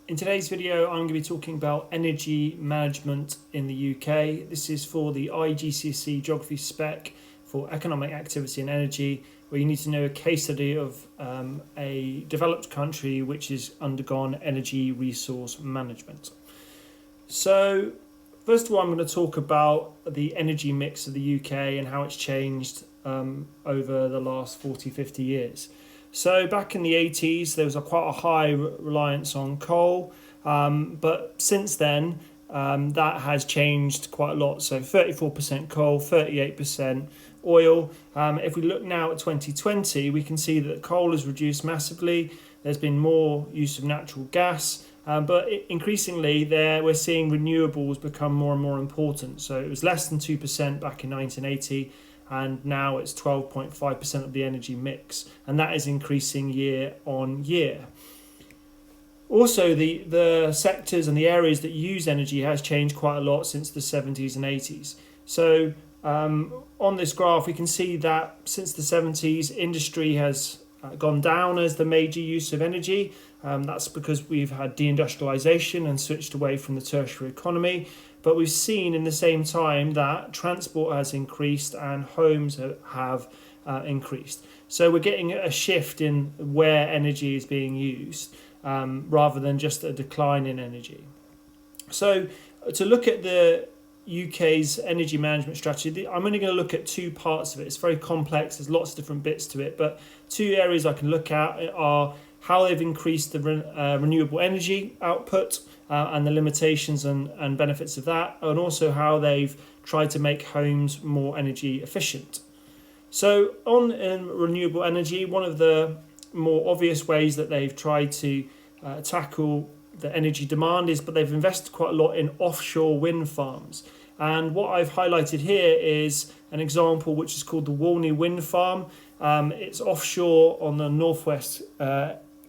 In today's video, I'm going to be talking about energy management in the UK. This is for the IGCSE geography spec for economic activity and energy, where you need to know a case study of a developed country which has undergone energy resource management. So, first of all, I'm going to talk about the energy mix of the UK and how it's changed over the last 40, 50 years. So back in the 80s, there was quite a high reliance on coal, but since then, that has changed quite a lot. So 34% coal, 38% oil. If we look now at 2020, we can see that coal has reduced massively. There's been more use of natural gas, but increasingly we're seeing renewables become more and more important. So it was less than 2% back in 1980. And now it's 12.5% of the energy mix, and that is increasing year on year. Also, the sectors and the areas that use energy has changed quite a lot since the 70s and 80s. So on this graph, we can see that since the 70s, industry has gone down as the major use of energy. That's because we've had deindustrialization and switched away from the tertiary economy. But we've seen in the same time that transport has increased and homes have increased. So we're getting a shift in where energy is being used rather than just a decline in energy. So to look at the UK's energy management strategy, I'm only going to look at two parts of it. It's very complex, there's lots of different bits to it, but two areas I can look at are how they've increased the renewable energy output and the limitations and benefits of that, and also how they've tried to make homes more energy efficient. So on renewable energy, one of the more obvious ways that they've tried to tackle the energy demand is, but they've invested quite a lot in offshore wind farms. And what I've highlighted here is an example which is called the Walney Wind Farm. It's offshore on the northwest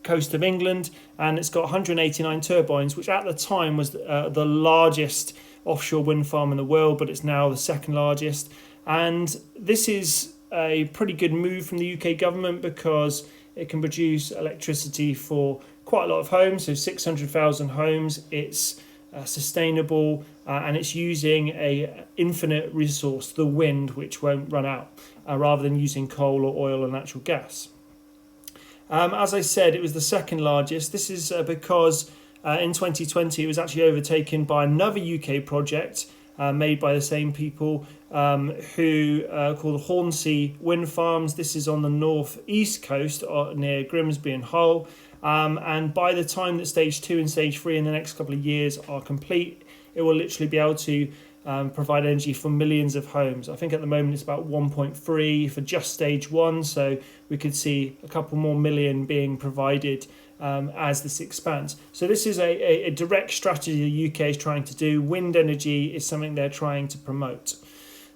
coast of England, and it's got 189 turbines, which at the time was the largest offshore wind farm in the world, but it's now the second largest. And this is a pretty good move from the UK government because it can produce electricity for quite a lot of homes, so 600,000 homes. It's sustainable and it's using a infinite resource, the wind, which won't run out, rather than using coal or oil or natural gas. As I said, it was the second largest. This is because in 2020 it was actually overtaken by another UK project made by the same people who called Hornsea Wind Farms. This is on the north-east coast near Grimsby and Hull. And by the time that stage 2 and stage 3 in the next couple of years are complete, it will literally be able to provide energy for millions of homes. I think at the moment it's about 1.3 for just stage 1, so we could see a couple more million being provided as this expands. So this is a direct strategy the UK is trying to do. Wind energy is something they're trying to promote.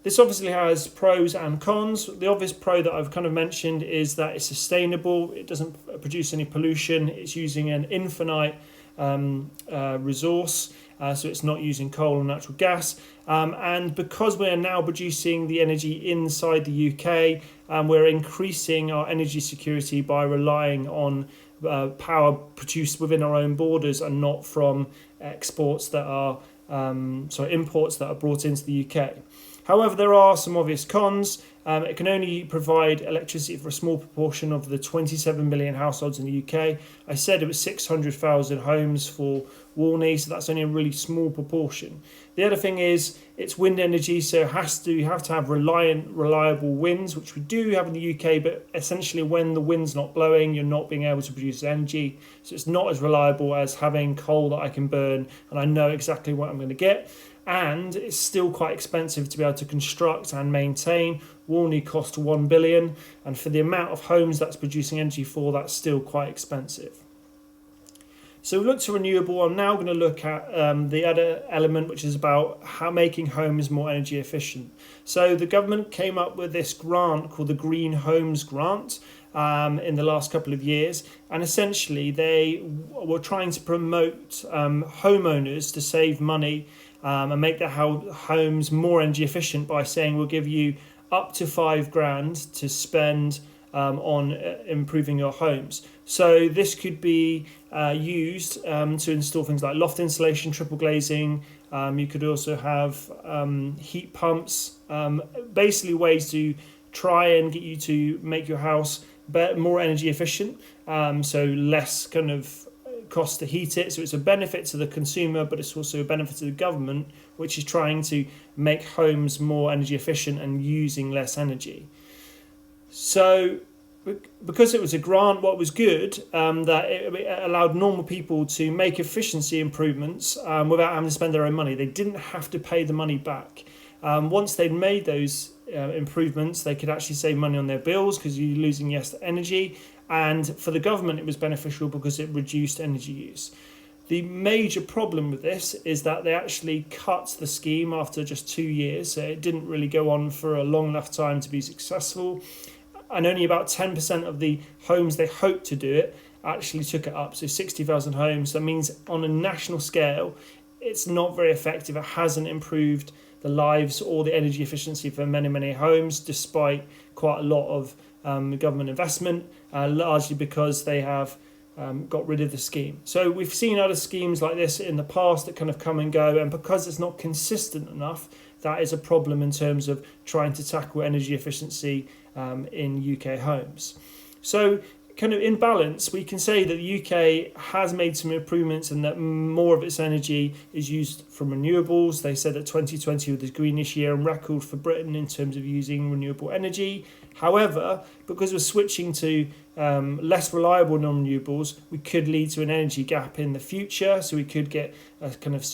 This obviously has pros and cons. The obvious pro that I've kind of mentioned is that it's sustainable, it doesn't produce any pollution, it's using an infinite resource, so it's not using coal or natural gas. And because we're now producing the energy inside the UK, we're increasing our energy security by relying on power produced within our own borders and not from imports that are brought into the UK. However, there are some obvious cons. It can only provide electricity for a small proportion of the 27 million households in the UK. I said it was 600,000 homes for Walney, so that's only a really small proportion. The other thing is it's wind energy, so you have to have reliable winds, which we do have in the UK, but essentially when the wind's not blowing, you're not being able to produce energy. So it's not as reliable as having coal that I can burn and I know exactly what I'm going to get. And it's still quite expensive to be able to construct and maintain. Walney cost 1 billion, and for the amount of homes that's producing energy for, that's still quite expensive. So we looked at renewable. I'm now going to look at the other element, which is about how making homes more energy efficient. So the government came up with this grant called the Green Homes Grant in the last couple of years, and essentially they were trying to promote homeowners to save money and make their homes more energy efficient by saying we'll give you up to £5,000 to spend on improving your homes. So this could be used to install things like loft insulation, triple glazing. You could also have heat pumps, basically ways to try and get you to make your house more energy efficient, so less kind of cost to heat it. So it's a benefit to the consumer, but it's also a benefit to the government, which is trying to make homes more energy efficient and using less energy. So because it was a grant, what was good, that it allowed normal people to make efficiency improvements without having to spend their own money. They didn't have to pay the money back. Once they'd made those improvements, they could actually save money on their bills because you're losing less energy. And for the government, it was beneficial because it reduced energy use. The major problem with this is that they actually cut the scheme after just 2 years. So it didn't really go on for a long enough time to be successful. And only about 10% of the homes they hoped to do it actually took it up. So 60,000 homes. That means on a national scale, it's not very effective. It hasn't improved the lives or the energy efficiency for many, many homes, despite quite a lot of government investment, largely because they have got rid of the scheme. So we've seen other schemes like this in the past that kind of come and go, and because it's not consistent enough, that is a problem in terms of trying to tackle energy efficiency in UK homes. So kind of in balance, we can say that the UK has made some improvements and that more of its energy is used from renewables. They said that 2020 was the greenest year on record for Britain in terms of using renewable energy. However, because we're switching to less reliable non-renewables, we could lead to an energy gap in the future. So we could get a kind of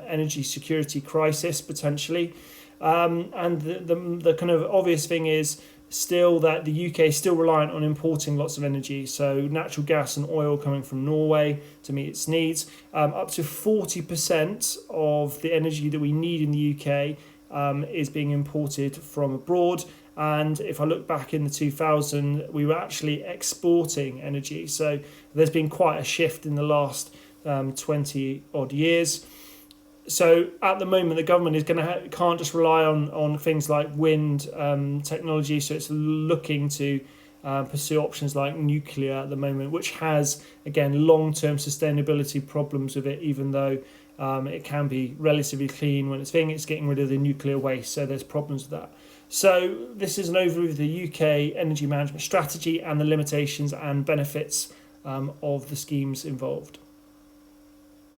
energy security crisis potentially. And the kind of obvious thing is still that the UK is still reliant on importing lots of energy. So natural gas and oil coming from Norway to meet its needs. Up to 40% of the energy that we need in the UK is being imported from abroad. And if I look back in the 2000s, we were actually exporting energy. So there's been quite a shift in the last 20 odd years. So at the moment, the government is can't just rely on things like wind technology. So it's looking to pursue options like nuclear at the moment, which has, again, long-term sustainability problems with it, even though it can be relatively clean when it's getting rid of the nuclear waste. So there's problems with that. So this is an overview of the UK energy management strategy and the limitations and benefits of the schemes involved.